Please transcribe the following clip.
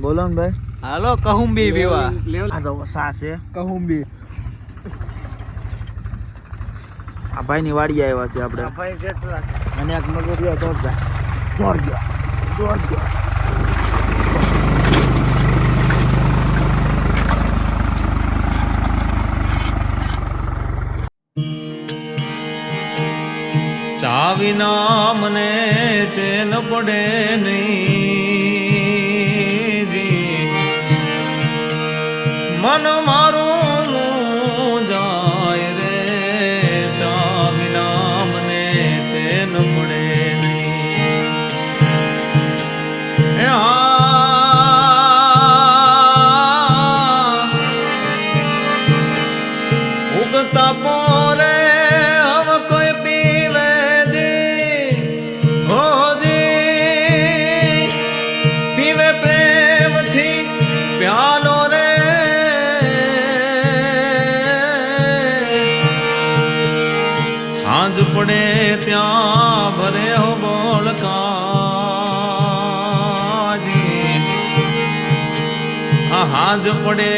બોલો ને ભાઈ. હાલો કહુંબી પીવા. આ તો સા છે કહુંબી. આ ભાઈ ની વાડી આવ્યા છે આપણે. ભાઈ કેટલા અને એક મગરિયા જોર ગયો. ચાવીના મને ચેન પડે નહીં જી, મન મારું જાય રે. ચાવીના મને ચેન પડે નહીં. ઉગતા પોરે હવે કોઈ પીવે પીવે પ્રેમથી પ્યાલો રે. હાંજ પડે ત્યાં ભરે હો બોળકાજી. હાંજ પડે